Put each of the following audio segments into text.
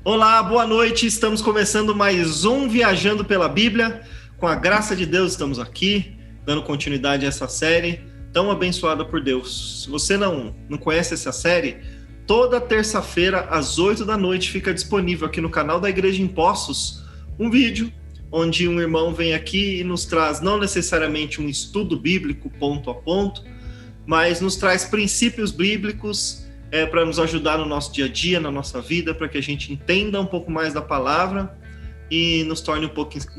Olá, boa noite. Estamos começando mais um Viajando pela Bíblia. Com a graça de Deus estamos aqui, dando continuidade a essa série tão abençoada por Deus. Se você não conhece essa série, toda terça-feira às 8 da noite fica disponível aqui no canal da Igreja em Poços um vídeo onde um irmão vem aqui e nos traz não necessariamente um estudo bíblico ponto a ponto, mas nos traz princípios bíblicos para nos ajudar no nosso dia a dia, na nossa vida, para que a gente entenda um pouco mais da palavra e nos torne um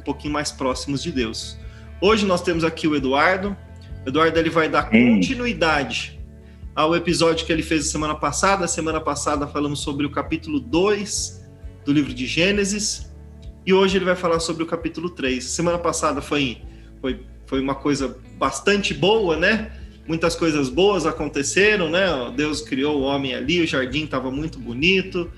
pouquinho mais próximos de Deus. Hoje nós temos aqui o Eduardo. O Eduardo ele vai dar continuidade ao episódio que ele fez a semana passada. Semana passada falamos sobre o capítulo 2 do livro de Gênesis e hoje ele vai falar sobre o capítulo 3. Semana passada foi uma coisa bastante boa, né? Muitas coisas boas aconteceram, né? Deus criou o homem ali, o jardim estava muito bonito,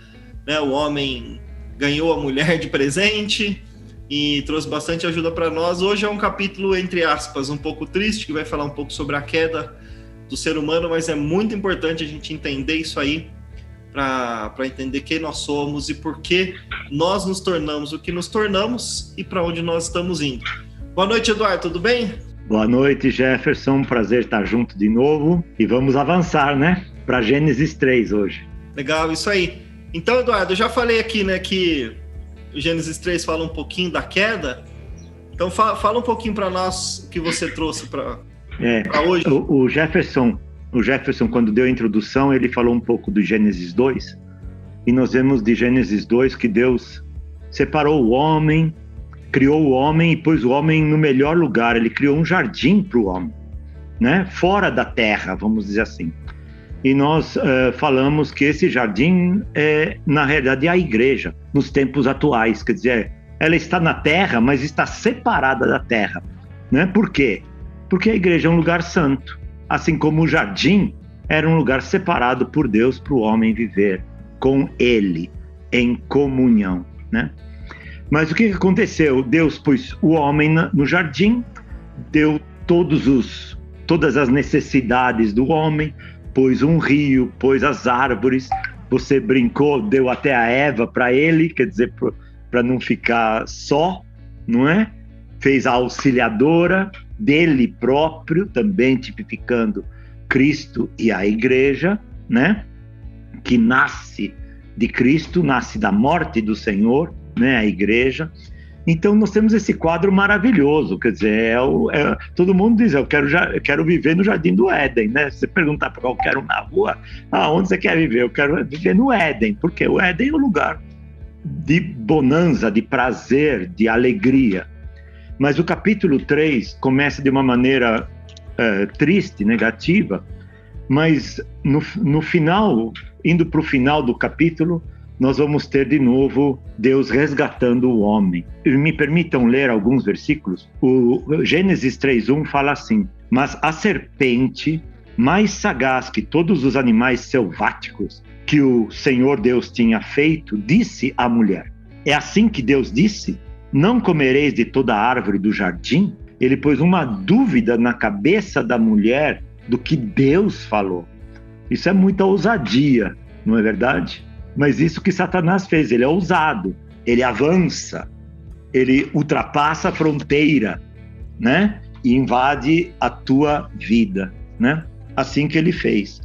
né? O homem ganhou a mulher de presente e trouxe bastante ajuda para nós. Hoje é um capítulo, entre aspas, um pouco triste, que vai falar um pouco sobre a queda do ser humano, mas é muito importante a gente entender isso aí para entender quem nós somos e por que nós nos tornamos o que nos tornamos e para onde nós estamos indo. Boa noite, Eduardo, tudo bem? Boa noite, Jefferson, um prazer estar junto de novo e vamos avançar, né, para Gênesis 3 hoje. Legal, isso aí. Então, Eduardo, eu já falei aqui, né, que o Gênesis 3 fala um pouquinho da queda, então fala um pouquinho para nós o que você trouxe para hoje. O Jefferson, quando deu a introdução, ele falou um pouco do Gênesis 2 e nós vemos de Gênesis 2 que Deus separou o homem, criou o homem e pôs o homem no melhor lugar. Ele criou um jardim para o homem, né? Fora da terra, vamos dizer assim. E nós falamos que esse jardim é, na realidade, a igreja, nos tempos atuais. Quer dizer, ela está na terra, mas está separada da terra, né? Por quê? Porque a igreja é um lugar santo, assim como o jardim era um lugar separado por Deus para o homem viver com ele, em comunhão, né? Mas o que aconteceu? Deus pôs o homem no jardim, deu todas as necessidades do homem, pôs um rio, pôs as árvores, você brincou, deu até a Eva para ele, quer dizer, para não ficar só, não é? Fez a auxiliadora dele próprio, também tipificando Cristo e a igreja, né? Que nasce de Cristo, nasce da morte do Senhor, né, a igreja. Então nós temos esse quadro maravilhoso, quer dizer, todo mundo diz, eu quero viver no Jardim do Éden, né? Se você perguntar para qualquer um na rua, onde você quer viver? Eu quero viver no Éden, porque o Éden é um lugar de bonança, de prazer, de alegria. Mas o capítulo 3 começa de uma maneira triste, negativa, mas no final, indo para o final do capítulo, nós vamos ter de novo Deus resgatando o homem. Me permitam ler alguns versículos. O Gênesis 3:1 fala assim: mas a serpente, mais sagaz que todos os animais selváticos que o Senhor Deus tinha feito, disse à mulher. É assim que Deus disse: não comereis de toda a árvore do jardim? Ele pôs uma dúvida na cabeça da mulher do que Deus falou. Isso é muita ousadia, não é verdade? Mas isso que Satanás fez, ele é ousado, ele avança, ele ultrapassa a fronteira, né? E invade a tua vida, né? Assim que ele fez.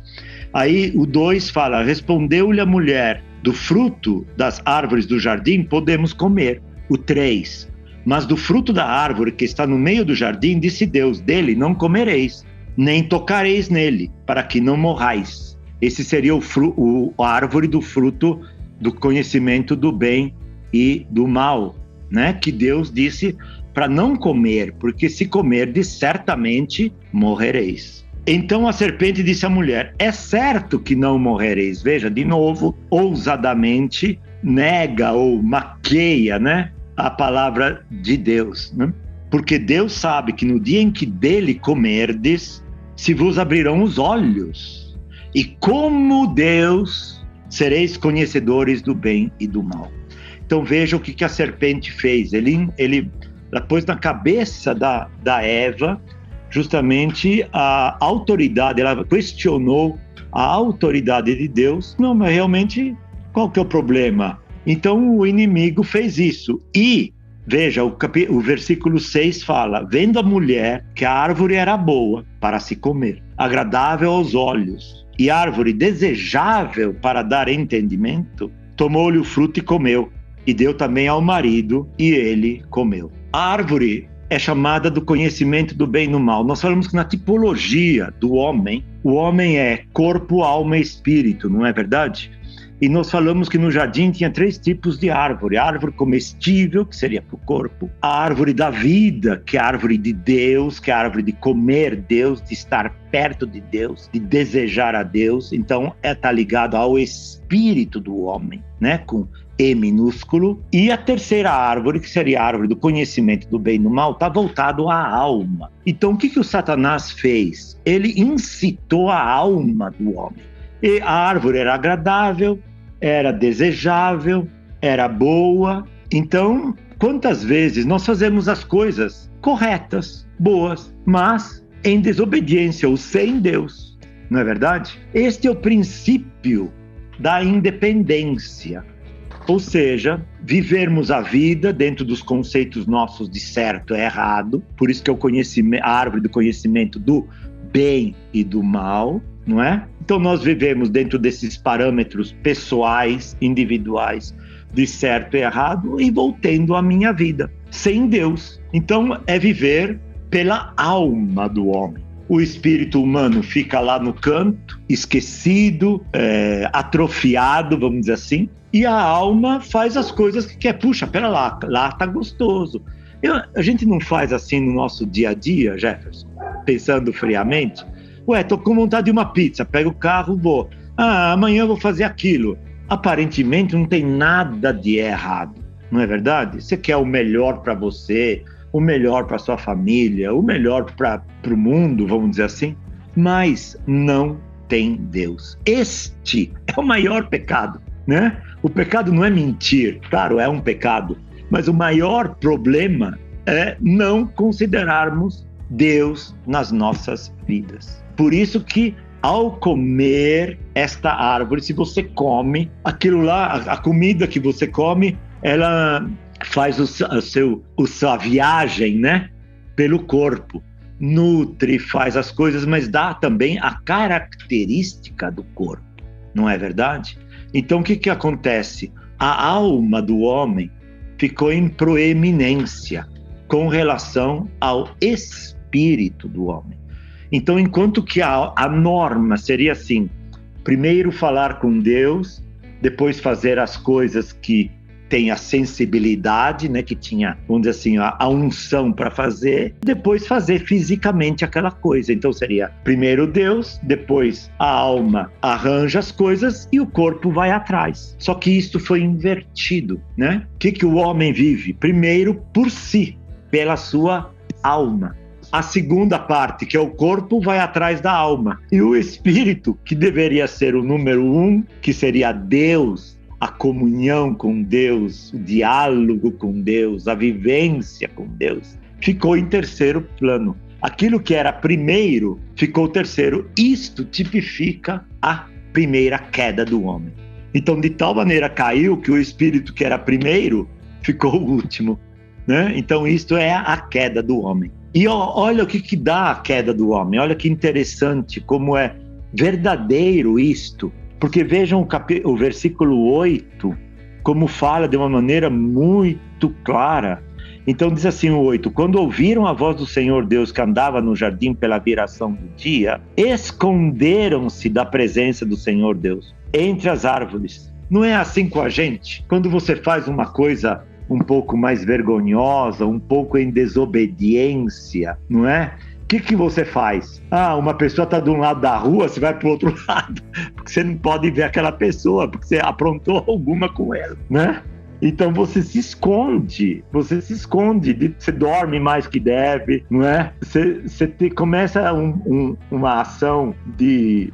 Aí o 2 fala: respondeu-lhe a mulher, do fruto das árvores do jardim podemos comer. O 3, mas do fruto da árvore que está no meio do jardim, disse Deus, dele não comereis, nem tocareis nele, para que não morrais. Esse seria a árvore do fruto do conhecimento do bem e do mal, né? Que Deus disse para não comer, porque se comerdes, certamente morrereis. Então a serpente disse à mulher: é certo que não morrereis. Veja, de novo, ousadamente nega ou maqueia, né, a palavra de Deus, né? Porque Deus sabe que no dia em que dele comerdes, se vos abrirão os olhos E como Deus, sereis conhecedores do bem e do mal. Então veja o que a serpente fez. Ele pôs na cabeça da Eva justamente a autoridade, ela questionou a autoridade de Deus. Não, mas realmente, qual que é o problema? Então o inimigo fez isso. E, veja, o versículo 6 fala: vendo a mulher que a árvore era boa para se comer, agradável aos olhos, e árvore desejável para dar entendimento, tomou-lhe o fruto e comeu, e deu também ao marido, e ele comeu. A árvore é chamada do conhecimento do bem e do mal. Nós falamos que na tipologia do homem, o homem é corpo, alma e espírito, não é verdade? E nós falamos que no jardim tinha 3 tipos de árvore: a árvore comestível, que seria para o corpo; a árvore da vida, que é a árvore de Deus, que é a árvore de comer Deus, de estar perto de Deus, de desejar a Deus. Então está ligado ao espírito do homem, né? Com E minúsculo. E a terceira árvore, que seria a árvore do conhecimento do bem e do mal, está voltado à alma. Então o que o Satanás fez? Ele incitou a alma do homem. E a árvore era agradável, era desejável, era boa. Então, quantas vezes nós fazemos as coisas corretas, boas, mas em desobediência ou sem Deus, não é verdade? Este é o princípio da independência. Ou seja, vivermos a vida dentro dos conceitos nossos de certo e errado. Por isso que é a árvore do conhecimento do bem e do mal, não é? Então nós vivemos dentro desses parâmetros pessoais, individuais, de certo e errado, e voltando à minha vida, sem Deus. Então é viver pela alma do homem. O espírito humano fica lá no canto, esquecido, atrofiado, vamos dizer assim, e a alma faz as coisas que quer. Puxa, pera lá tá gostoso. A gente não faz assim no nosso dia a dia, Jefferson, pensando friamente. Tô com vontade de uma pizza, pego o carro, vou. Amanhã eu vou fazer aquilo. Aparentemente não tem nada de errado, não é verdade? Você quer o melhor para você, o melhor para sua família, o melhor para o mundo, vamos dizer assim, mas não tem Deus. Este é o maior pecado, né? O pecado não é mentir, claro, é um pecado, mas o maior problema é não considerarmos Deus nas nossas vidas. Por isso que, ao comer esta árvore, se você come, aquilo lá, a comida que você come, ela faz a sua viagem, né, pelo corpo, nutre, faz as coisas, mas dá também a característica do corpo, não é verdade? Então o que acontece? A alma do homem ficou em proeminência com relação ao espírito do homem. Então, enquanto que a norma seria assim: primeiro falar com Deus, depois fazer as coisas que tem a sensibilidade, né, que tinha, vamos dizer assim, a unção para fazer, depois fazer fisicamente aquela coisa. Então seria primeiro Deus, depois a alma arranja as coisas e o corpo vai atrás. Só que isso foi invertido, né? O que o homem vive? Primeiro por si, pela sua alma. A segunda parte, que é o corpo, vai atrás da alma. E o espírito, que deveria ser o número 1, que seria Deus, a comunhão com Deus, o diálogo com Deus, a vivência com Deus, ficou em terceiro plano. Aquilo que era primeiro ficou terceiro. Isto tipifica a primeira queda do homem. Então, de tal maneira caiu que o espírito que era primeiro ficou o último, né? Então, isto é a queda do homem. E olha o que dá a queda do homem. Olha que interessante, como é verdadeiro isto. Porque vejam o versículo 8, como fala de uma maneira muito clara. Então diz assim o 8: quando ouviram a voz do Senhor Deus que andava no jardim pela viração do dia, esconderam-se da presença do Senhor Deus entre as árvores. Não é assim com a gente? Quando você faz uma coisa um pouco mais vergonhosa, um pouco em desobediência, não é? O que você faz? Uma pessoa está de um lado da rua, você vai para o outro lado, porque você não pode ver aquela pessoa, porque você aprontou alguma com ela, né? Então você se esconde, você dorme mais que deve, não é? Você começa uma ação de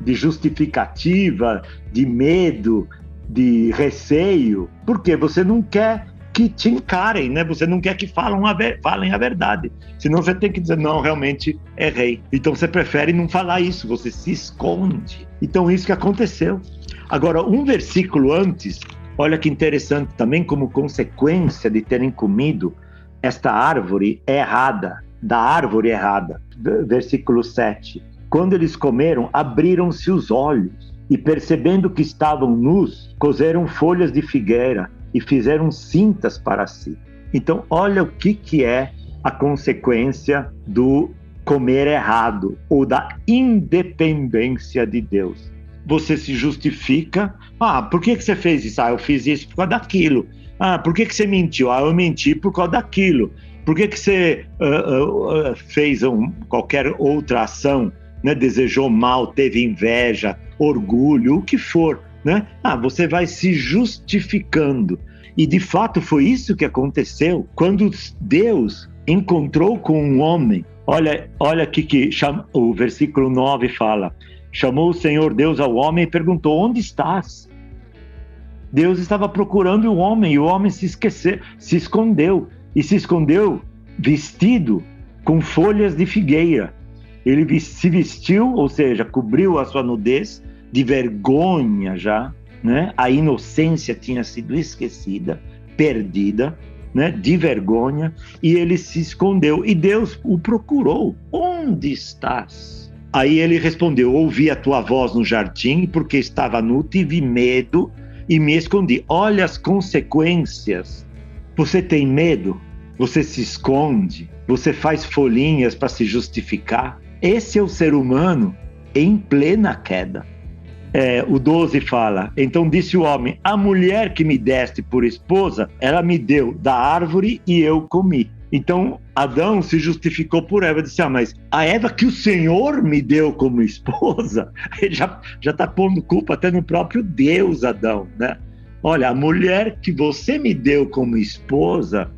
de justificativa, de medo, de receio, porque você não quer que te encarem, né? Você não quer que falem a verdade. Senão você tem que dizer, não, realmente errei. Então você prefere não falar isso, você se esconde. Então isso que aconteceu. Agora, um versículo antes, olha que interessante também, como consequência de terem comido esta árvore errada, da árvore errada. Versículo 7. Quando eles comeram, abriram-se os olhos e, percebendo que estavam nus, coseram folhas de figueira e fizeram cintas para si. Então, olha o que é a consequência do comer errado ou da independência de Deus. Você se justifica. Por que você fez isso? Eu fiz isso por causa daquilo. Por que você mentiu? Eu menti por causa daquilo. Por que você fez qualquer outra ação, né? Desejou mal, teve inveja, orgulho, o que for, né? Você vai se justificando. E de fato foi isso que aconteceu quando Deus encontrou com um homem. Olha aqui o versículo 9 fala: chamou o Senhor Deus ao homem e perguntou: onde estás? Deus estava procurando o homem e o homem se escondeu. E se escondeu vestido com folhas de figueira. Ele se vestiu, ou seja, cobriu a sua nudez de vergonha já, né? A inocência tinha sido esquecida, perdida, né? De vergonha, e ele se escondeu. E Deus o procurou. Onde estás? Aí ele respondeu: ouvi a tua voz no jardim, porque estava nu, tive medo e me escondi. Olha as consequências. Você tem medo? Você se esconde? Você faz folhinhas para se justificar? Esse é o ser humano em plena queda. O 12 fala: então disse o homem: a mulher que me deste por esposa, ela me deu da árvore e eu comi. Então Adão se justificou por Eva, disse: mas a Eva que o Senhor me deu como esposa, ele já está pondo culpa até no próprio Deus, Adão, né? Olha, a mulher que você me deu como esposa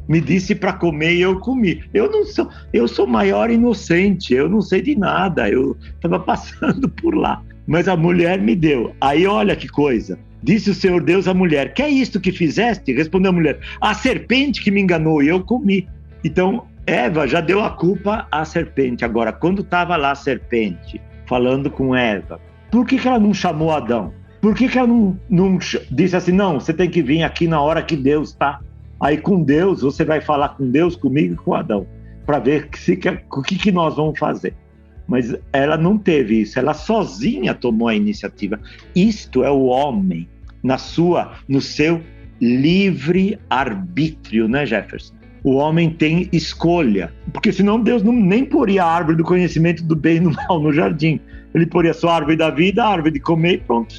me disse para comer e eu comi. Eu sou maior inocente, eu não sei de nada, eu estava passando por lá, mas a mulher me deu. Aí olha que coisa, disse o Senhor Deus à mulher: que é isto que fizeste? Respondeu a mulher: a serpente que me enganou e eu comi. Então Eva já deu a culpa à serpente. Agora, quando estava lá a serpente falando com Eva, por que ela não chamou Adão? Por que ela não disse assim: não, você tem que vir aqui na hora que Deus está? Aí com Deus, você vai falar com Deus, comigo e com Adão, para ver o que nós vamos fazer. Mas ela não teve isso, ela sozinha tomou a iniciativa. Isto é o homem no seu livre arbítrio, né, Jefferson? O homem tem escolha, porque senão Deus nem poria a árvore do conhecimento do bem e do mal no jardim. Ele poria só a árvore da vida, a árvore de comer, e pronto,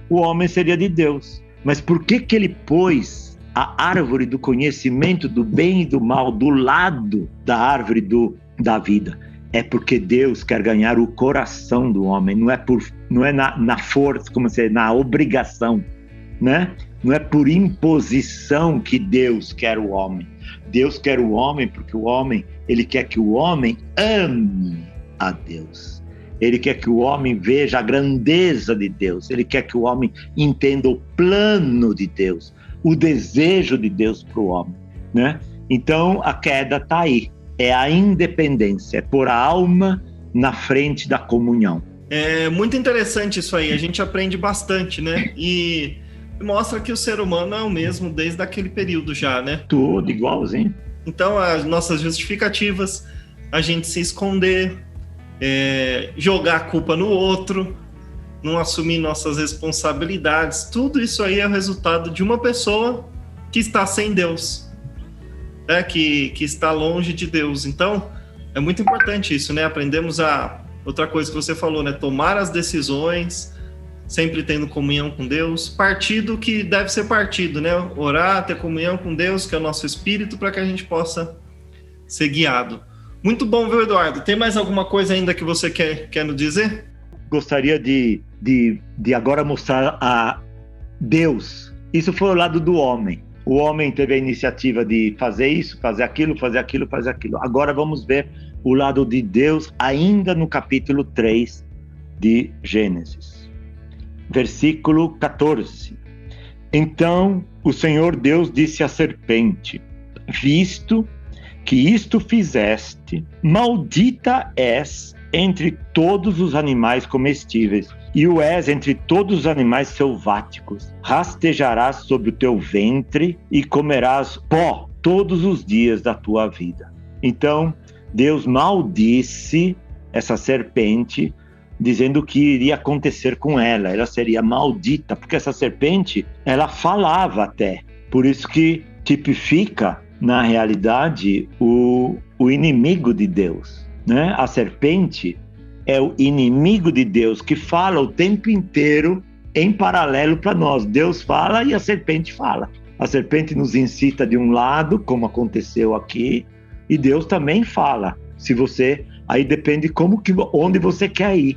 o homem seria de Deus. Mas por que ele pôs a árvore do conhecimento do bem e do mal do lado da árvore da vida? É porque Deus quer ganhar o coração do homem, não é na força, como se na obrigação, né? Não é por imposição que Deus quer o homem. Deus quer o homem porque ele quer que o homem ame a Deus. Ele quer que o homem veja a grandeza de Deus. Ele quer que o homem entenda o plano de Deus, o desejo de Deus para o homem, né? Então a queda está aí. É a independência, é pôr a alma na frente da comunhão. É muito interessante isso aí. A gente aprende bastante, né? E mostra que o ser humano é o mesmo desde aquele período já, né? Tudo igualzinho. Então, as nossas justificativas, a gente se esconder, jogar a culpa no outro, não assumir nossas responsabilidades, tudo isso aí é o resultado de uma pessoa que está sem Deus, né? Que está longe de Deus. Então, é muito importante isso, né? Aprendemos outra coisa que você falou, né? Tomar as decisões, sempre tendo comunhão com Deus, partido que deve ser partido, né? Orar, ter comunhão com Deus, que é o nosso espírito, para que a gente possa ser guiado. Muito bom, viu, Eduardo? Tem mais alguma coisa ainda que você quer nos dizer? Gostaria de agora mostrar a Deus. Isso foi o lado do homem. O homem teve a iniciativa de fazer isso, fazer aquilo, fazer aquilo, fazer aquilo. Agora vamos ver o lado de Deus, ainda no capítulo 3, de Gênesis. Versículo 14. Então o Senhor Deus disse à serpente: visto que isto fizeste, maldita és entre todos os animais comestíveis, e o és entre todos os animais selváticos. Rastejarás sobre o teu ventre e comerás pó todos os dias da tua vida. Então, Deus maldisse essa serpente, dizendo que iria acontecer com ela. Ela seria maldita, porque essa serpente, ela falava até. Por isso que tipifica, na realidade, o inimigo de Deus, né? A serpente é o inimigo de Deus, que fala o tempo inteiro em paralelo para nós. Deus fala e a serpente fala. A serpente nos incita de um lado, como aconteceu aqui, e Deus também fala. Se você, aí depende onde você quer ir.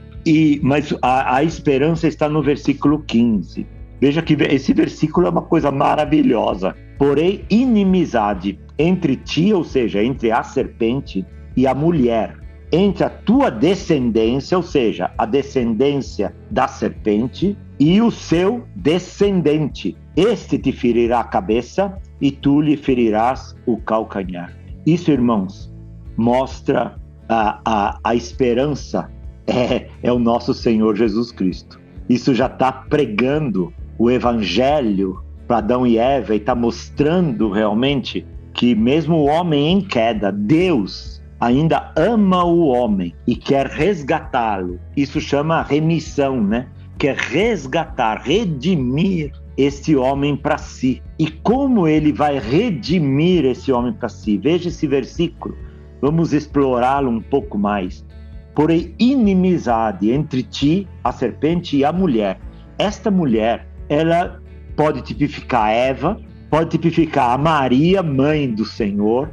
Mas a esperança está no versículo 15. Veja que esse versículo é uma coisa maravilhosa. Porém, inimizade entre ti, ou seja, entre a serpente e a mulher, entre a tua descendência, ou seja, a descendência da serpente, e o seu descendente. Este te ferirá a cabeça e tu lhe ferirás o calcanhar. Isso, irmãos, mostra a esperança, é o nosso Senhor Jesus Cristo. Isso já está pregando o evangelho para Adão e Eva e está mostrando realmente que mesmo o homem em queda, Deus ainda ama o homem e quer resgatá-lo. Isso chama remissão, né? Quer resgatar, redimir esse homem para si. E como ele vai redimir esse homem para si? Veja esse versículo, vamos explorá-lo um pouco mais. Porém, inimizade entre ti, a serpente, e a mulher. Esta mulher, ela pode tipificar Eva, pode tipificar a Maria, mãe do Senhor,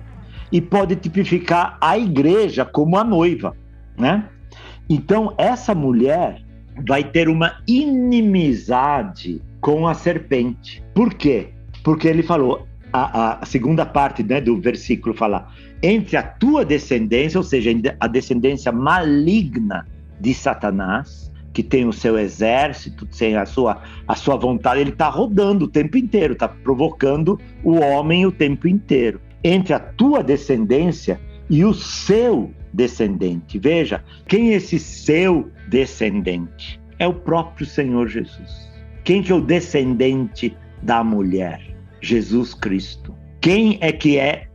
e pode tipificar a igreja como a noiva, né? Então, essa mulher vai ter uma inimizade com a serpente. Por quê? Porque ele falou, a segunda parte, né, do versículo fala, entre a tua descendência, ou seja, a descendência maligna de Satanás, que tem o seu exército, tem a sua vontade, ele está rodando o tempo inteiro, está provocando o homem o tempo inteiro. Entre a tua descendência e o seu descendente. Veja, quem é esse seu descendente? É o próprio Senhor Jesus. Quem que é o descendente da mulher? Jesus Cristo. Quem é que é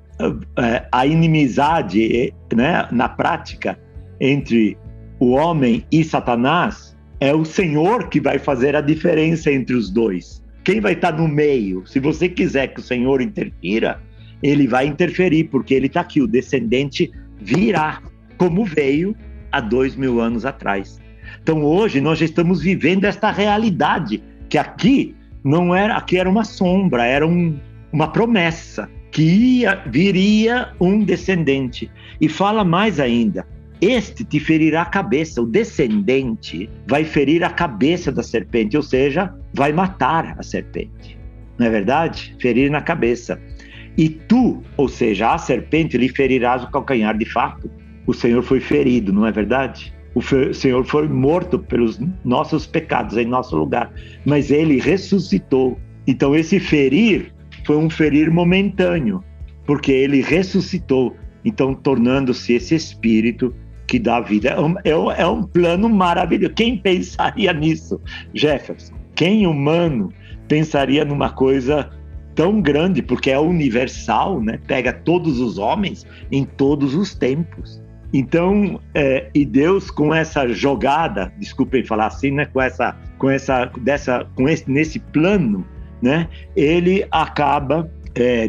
a inimizade, né, na prática, entre o homem e Satanás? É o Senhor que vai fazer a diferença entre os dois. Quem vai estar no meio? Se você quiser que o Senhor interfira, ele vai interferir, porque ele está aqui, o descendente virá, como veio há 2000 anos atrás. Então hoje nós já estamos vivendo esta realidade, que aqui não era, aqui era uma sombra, era uma promessa, que viria um descendente. E fala mais ainda, este te ferirá a cabeça, o descendente vai ferir a cabeça da serpente, ou seja, vai matar a serpente. Não é verdade? Ferir na cabeça. E tu, ou seja, a serpente, lhe ferirás o calcanhar. De fato, o Senhor foi ferido, não é verdade? O Senhor foi morto pelos nossos pecados em nosso lugar, mas ele ressuscitou. Então esse ferir foi um ferir momentâneo, porque ele ressuscitou, então tornando-se esse espírito que dá vida. É um plano maravilhoso. Quem pensaria nisso, Jefferson? Quem humano pensaria numa coisa tão grande, porque é universal, né? Pega todos os homens em todos os tempos. Então, e Deus com essa jogada, desculpem falar assim, né? Nesse plano, né? Ele acaba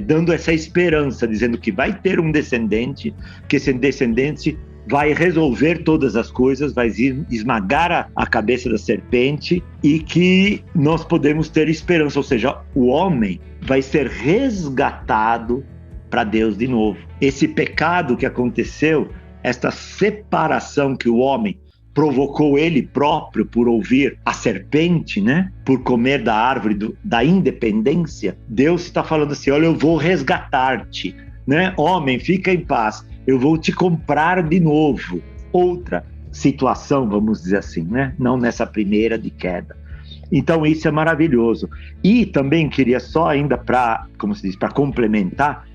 dando essa esperança, dizendo que vai ter um descendente, que esse descendente vai resolver todas as coisas, vai esmagar a cabeça da serpente, e que nós podemos ter esperança, ou seja, o homem vai ser resgatado para Deus de novo. Esse pecado que aconteceu, esta separação que o homem provocou ele próprio por ouvir a serpente, né? Por comer da árvore da independência, Deus está falando assim, olha, eu vou resgatar-te, né? Homem, fica em paz, eu vou te comprar de novo. Outra, situação, vamos dizer assim, né? Não nessa primeira de queda. Então isso é maravilhoso. E também queria só ainda para complementar,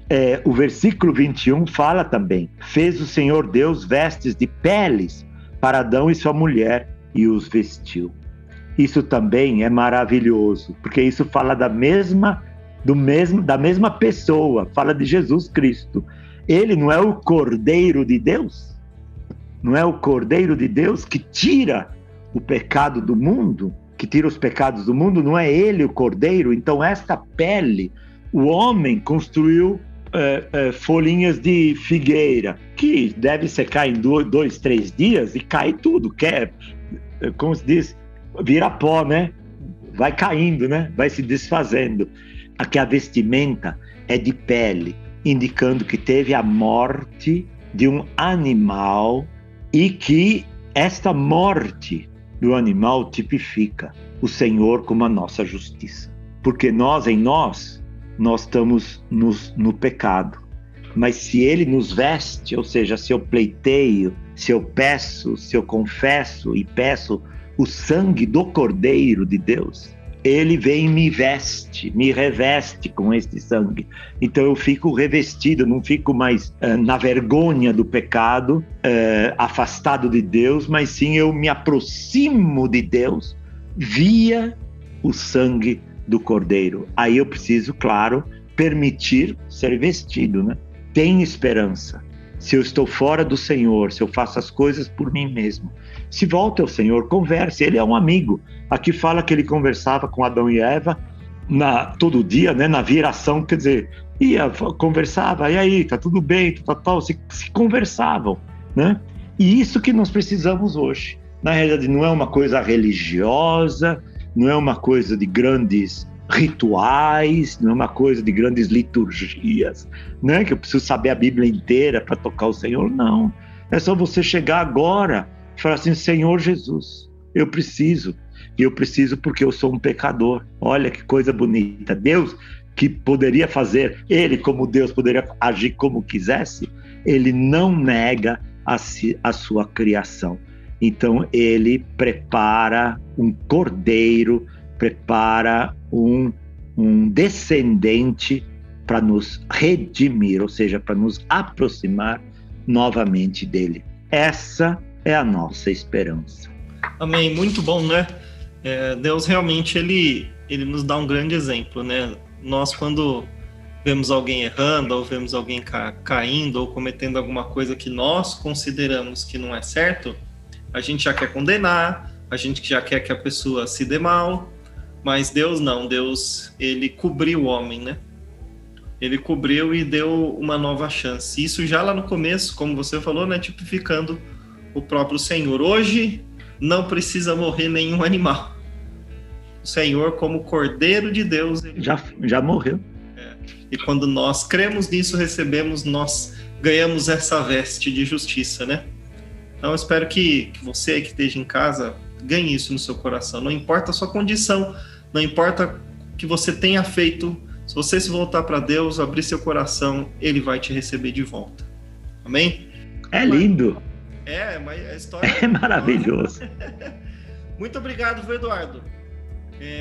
o versículo 21 fala também: fez o Senhor Deus vestes de peles para Adão e sua mulher e os vestiu. Isso também é maravilhoso, porque isso fala da mesma pessoa, fala de Jesus Cristo. Ele não é o Cordeiro de Deus? Não é o Cordeiro de Deus que tira o pecado do mundo? Que tira os pecados do mundo? Não é ele o Cordeiro? Então esta pele, o homem construiu folhinhas de figueira, que deve secar em 2, 3 dias e cai tudo, como se diz, vira pó, né? Vai caindo, né? Vai se desfazendo. Aqui a vestimenta é de pele, indicando que teve a morte de um animal e que esta morte do animal tipifica o Senhor como a nossa justiça. Porque nós estamos no pecado. Mas se ele nos veste, ou seja, se eu pleiteio, se eu peço, se eu confesso e peço o sangue do Cordeiro de Deus, ele vem e me reveste com este sangue. Então eu fico revestido, não fico mais na vergonha do pecado, afastado de Deus, mas sim eu me aproximo de Deus via o sangue do Cordeiro. Aí eu preciso, claro, permitir ser vestido, né? Tem esperança. Se eu estou fora do Senhor, se eu faço as coisas por mim mesmo, se volta ao Senhor, converse. Ele é um amigo. Aqui fala que ele conversava com Adão e Eva todo dia, né? Na viração, quer dizer, conversava, e aí, tá tudo bem, tal, se conversavam, né? E isso que nós precisamos hoje. Na realidade, não é uma coisa religiosa, não é uma coisa de grandes rituais, não é uma coisa de grandes liturgias, né? Que eu preciso saber a Bíblia inteira para tocar o Senhor, não. É só você chegar agora e falar assim: Senhor Jesus, eu preciso. E eu preciso porque eu sou um pecador. Olha que coisa bonita. Deus, que poderia fazer, ele como Deus poderia agir como quisesse, ele não nega a sua criação. Então ele prepara um cordeiro, prepara um descendente para nos redimir, ou seja, para nos aproximar novamente dele. Essa é a nossa esperança. Amém, muito bom, né? Deus realmente, ele nos dá um grande exemplo, né? Nós, quando vemos alguém errando, ou vemos alguém caindo, ou cometendo alguma coisa que nós consideramos que não é certo, a gente já quer condenar, a gente já quer que a pessoa se dê mal, mas Deus não. Deus, ele cobriu o homem, né? Ele cobriu e deu uma nova chance. Isso já lá no começo, como você falou, né? Tipificando o próprio Senhor. Hoje não precisa morrer nenhum animal. O Senhor, como Cordeiro de Deus, ele já morreu. E quando nós cremos nisso, nós ganhamos essa veste de justiça, né? Então eu espero que você que esteja em casa ganhe isso no seu coração. Não importa a sua condição, não importa o que você tenha feito, se você se voltar para Deus, abrir seu coração, ele vai te receber de volta. Amém? É lindo. Mas a história é maravilhoso. Muito obrigado, viu, Eduardo?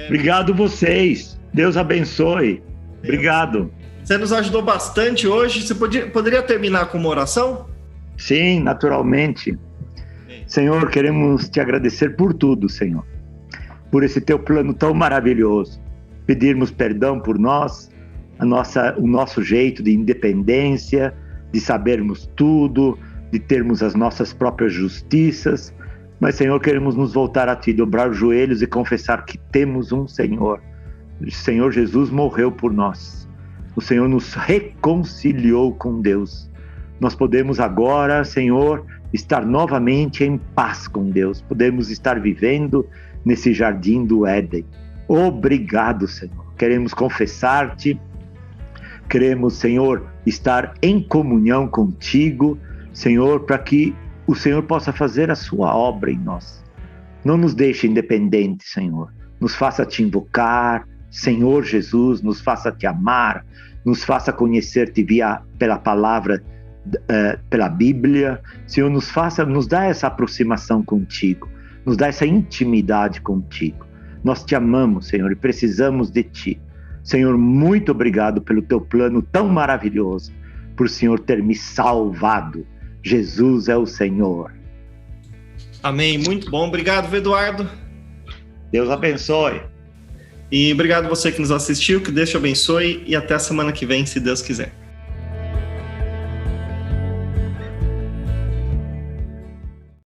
Obrigado vocês. Deus abençoe. Obrigado. Você nos ajudou bastante hoje. Você poderia terminar com uma oração? Sim, naturalmente. Senhor, queremos te agradecer por tudo, Senhor. Por esse teu plano tão maravilhoso. Pedirmos perdão por nós, o nosso jeito de independência, de sabermos tudo, de termos as nossas próprias justiças. Mas, Senhor, queremos nos voltar a Ti, dobrar os joelhos e confessar que temos um Senhor. O Senhor Jesus morreu por nós. O Senhor nos reconciliou com Deus. Nós podemos agora, Senhor, estar novamente em paz com Deus. Podemos estar vivendo nesse jardim do Éden. Obrigado, Senhor. Queremos confessar-te. Queremos, Senhor, estar em comunhão contigo, Senhor, para que o Senhor possa fazer a sua obra em nós. Não nos deixe independentes, Senhor. Nos faça te invocar, Senhor Jesus, nos faça te amar, nos faça conhecer-te pela palavra pela Bíblia. Senhor, nos dá essa aproximação contigo, nos dá essa intimidade contigo. Nós te amamos, Senhor, e precisamos de ti. Senhor, muito obrigado pelo teu plano tão maravilhoso, por o Senhor ter me salvado. Jesus é o Senhor. Amém, muito bom. Obrigado, Eduardo. Deus abençoe. E obrigado você que nos assistiu, que Deus te abençoe e até a semana que vem, se Deus quiser.